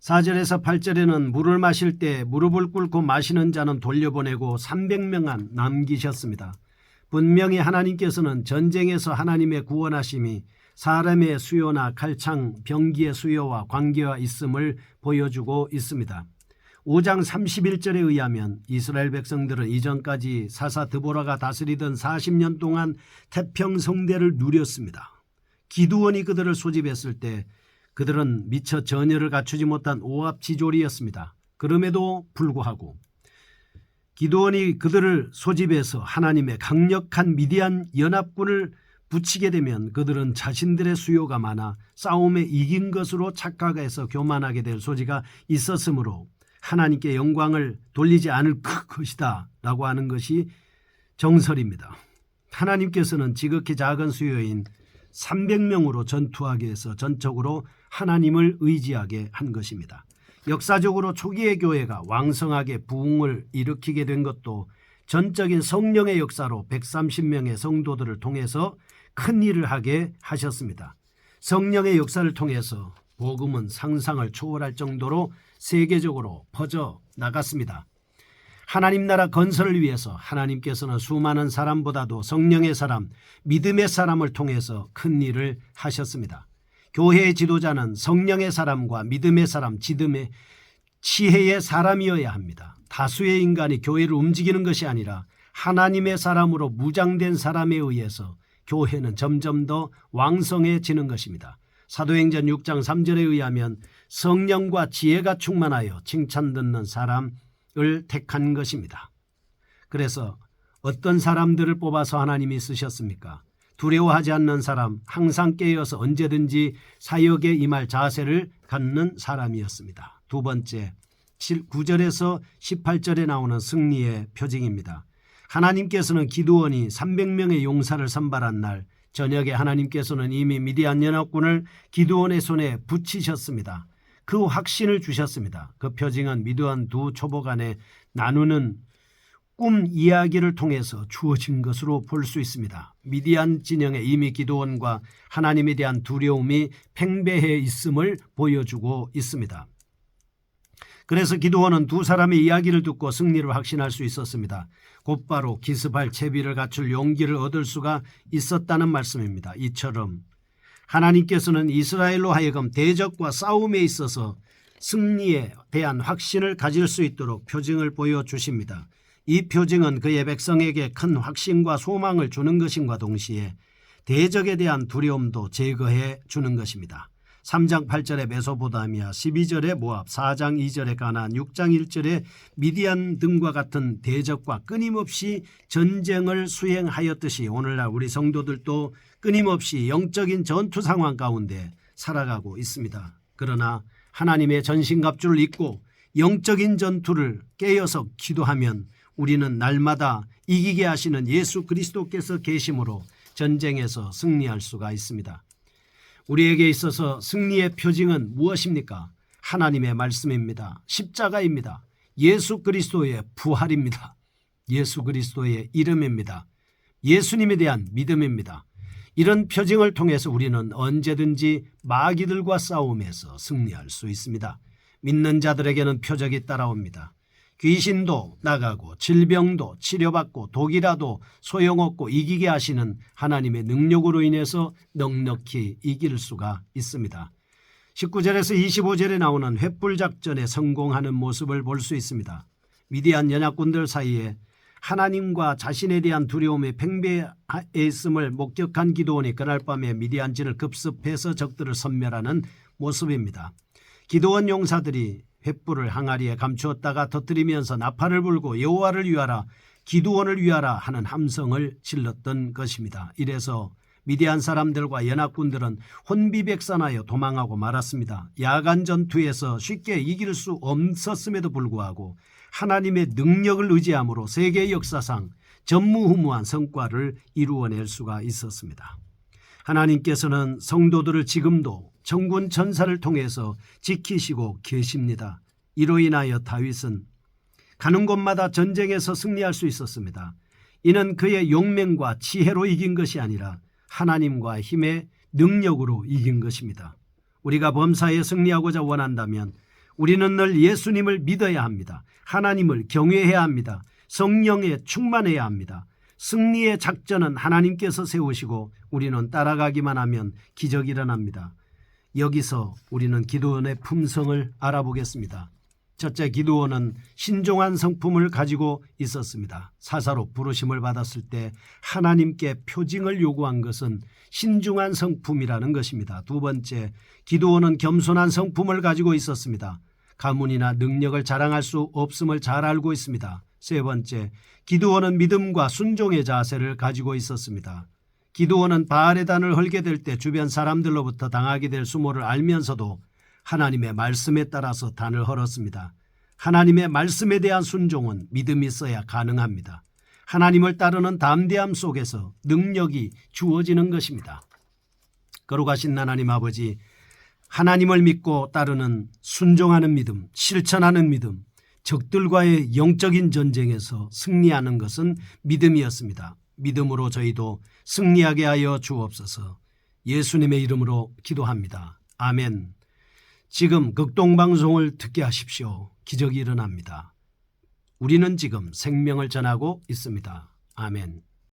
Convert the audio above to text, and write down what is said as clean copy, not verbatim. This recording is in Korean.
4절에서 8절에는 물을 마실 때 무릎을 꿇고 마시는 자는 돌려보내고 300명만 남기셨습니다. 분명히 하나님께서는 전쟁에서 하나님의 구원하심이 사람의 수요나 칼창, 병기의 수요와 관계와 있음을 보여주고 있습니다. 5장 31절에 의하면 이스라엘 백성들은 이전까지 사사 드보라가 다스리던 40년 동안 태평성대를 누렸습니다. 기드온이 그들을 소집했을 때 그들은 미처 전열을 갖추지 못한 오합지졸이었습니다. 그럼에도 불구하고 기드온이 그들을 소집해서 하나님의 강력한 미디안 연합군을 붙이게 되면 그들은 자신들의 수요가 많아 싸움에 이긴 것으로 착각해서 교만하게 될 소지가 있었으므로 하나님께 영광을 돌리지 않을 것이다 라고 하는 것이 정설입니다. 하나님께서는 지극히 작은 수요인 300명으로 전투하게 해서 전적으로 하나님을 의지하게 한 것입니다. 역사적으로 초기의 교회가 왕성하게 부흥을 일으키게 된 것도 전적인 성령의 역사로 130명의 성도들을 통해서 큰 일을 하게 하셨습니다. 성령의 역사를 통해서 복음은 상상을 초월할 정도로 세계적으로 퍼져 나갔습니다. 하나님 나라 건설을 위해서 하나님께서는 수많은 사람보다도 성령의 사람, 믿음의 사람을 통해서 큰 일을 하셨습니다. 교회의 지도자는 성령의 사람과 믿음의 사람, 지혜의 사람이어야 합니다. 다수의 인간이 교회를 움직이는 것이 아니라 하나님의 사람으로 무장된 사람에 의해서 교회는 점점 더 왕성해지는 것입니다. 사도행전 6장 3절에 의하면 성령과 지혜가 충만하여 칭찬 듣는 사람을 택한 것입니다. 그래서 어떤 사람들을 뽑아서 하나님이 쓰셨습니까? 두려워하지 않는 사람, 항상 깨어서 언제든지 사역에 임할 자세를 갖는 사람이었습니다. 두 번째, 9절에서 18절에 나오는 승리의 표징입니다. 하나님께서는 기드온이 300명의 용사를 선발한 날 저녁에 하나님께서는 이미 미디안 연합군을 기드온의 손에 붙이셨습니다. 그 확신을 주셨습니다. 그 표징은 미디안 두 초보 간에 나누는 꿈 이야기를 통해서 주어진 것으로 볼 수 있습니다. 미디안 진영에 이미 기드온과 하나님에 대한 두려움이 팽배해 있음을 보여주고 있습니다. 그래서 기드온은 두 사람의 이야기를 듣고 승리를 확신할 수 있었습니다. 곧바로 기습할 채비를 갖출 용기를 얻을 수가 있었다는 말씀입니다. 이처럼 하나님께서는 이스라엘로 하여금 대적과 싸움에 있어서 승리에 대한 확신을 가질 수 있도록 표징을 보여주십니다. 이 표징은 그의 백성에게 큰 확신과 소망을 주는 것임과 동시에 대적에 대한 두려움도 제거해 주는 것입니다. 3장 8절에 메소포타미아, 12절에 모압, 4장 2절에 가나안, 6장 1절에 미디안 등과 같은 대적과 끊임없이 전쟁을 수행하였듯이 오늘날 우리 성도들도 끊임없이 영적인 전투 상황 가운데 살아가고 있습니다. 그러나 하나님의 전신갑주를 입고 영적인 전투를 깨어서 기도하면 우리는 날마다 이기게 하시는 예수 그리스도께서 계심으로 전쟁에서 승리할 수가 있습니다. 우리에게 있어서 승리의 표징은 무엇입니까? 하나님의 말씀입니다. 십자가입니다. 예수 그리스도의 부활입니다. 예수 그리스도의 이름입니다. 예수님에 대한 믿음입니다. 이런 표징을 통해서 우리는 언제든지 마귀들과 싸움에서 승리할 수 있습니다. 믿는 자들에게는 표적이 따라옵니다. 귀신도 나가고 질병도 치료받고 독이라도 소용없고 이기게 하시는 하나님의 능력으로 인해서 넉넉히 이길 수가 있습니다. 19절에서 25절에 나오는 횃불작전에 성공하는 모습을 볼 수 있습니다. 미디안 연합군들 사이에 하나님과 자신에 대한 두려움이 팽배해 있음을 목격한 기드온이 그날 밤에 미디안진을 급습해서 적들을 섬멸하는 모습입니다. 기드온 용사들이 횃불을 항아리에 감추었다가 터뜨리면서 나팔을 불고 여호와를 위하라 기드온을 위하라 하는 함성을 질렀던 것입니다. 이래서 미디안 사람들과 연합군들은 혼비백산하여 도망하고 말았습니다. 야간 전투에서 쉽게 이길 수 없었음에도 불구하고 하나님의 능력을 의지함으로 세계 역사상 전무후무한 성과를 이루어낼 수가 있었습니다. 하나님께서는 성도들을 지금도 천군 천사를 통해서 지키시고 계십니다. 이로 인하여 다윗은 가는 곳마다 전쟁에서 승리할 수 있었습니다. 이는 그의 용맹과 지혜로 이긴 것이 아니라 하나님과 힘의 능력으로 이긴 것입니다. 우리가 범사에 승리하고자 원한다면 우리는 늘 예수님을 믿어야 합니다. 하나님을 경외해야 합니다. 성령에 충만해야 합니다. 승리의 작전은 하나님께서 세우시고 우리는 따라가기만 하면 기적이 일어납니다. 여기서 우리는 기드온의 품성을 알아보겠습니다. 첫째, 기드온은 신중한 성품을 가지고 있었습니다. 사사로 부르심을 받았을 때 하나님께 표징을 요구한 것은 신중한 성품이라는 것입니다. 두 번째, 기드온은 겸손한 성품을 가지고 있었습니다. 가문이나 능력을 자랑할 수 없음을 잘 알고 있습니다. 세 번째, 기드온은 믿음과 순종의 자세를 가지고 있었습니다. 기드온은 바알의 단을 헐게 될 때 주변 사람들로부터 당하게 될 수모를 알면서도 하나님의 말씀에 따라서 단을 헐었습니다. 하나님의 말씀에 대한 순종은 믿음이 있어야 가능합니다. 하나님을 따르는 담대함 속에서 능력이 주어지는 것입니다. 거룩하신 하나님 아버지, 하나님을 믿고 따르는 순종하는 믿음, 실천하는 믿음, 적들과의 영적인 전쟁에서 승리하는 것은 믿음이었습니다. 믿음으로 저희도 승리하게 하여 주옵소서. 예수님의 이름으로 기도합니다. 아멘. 지금 극동방송을 듣게 하십시오. 기적이 일어납니다. 우리는 지금 생명을 전하고 있습니다. 아멘.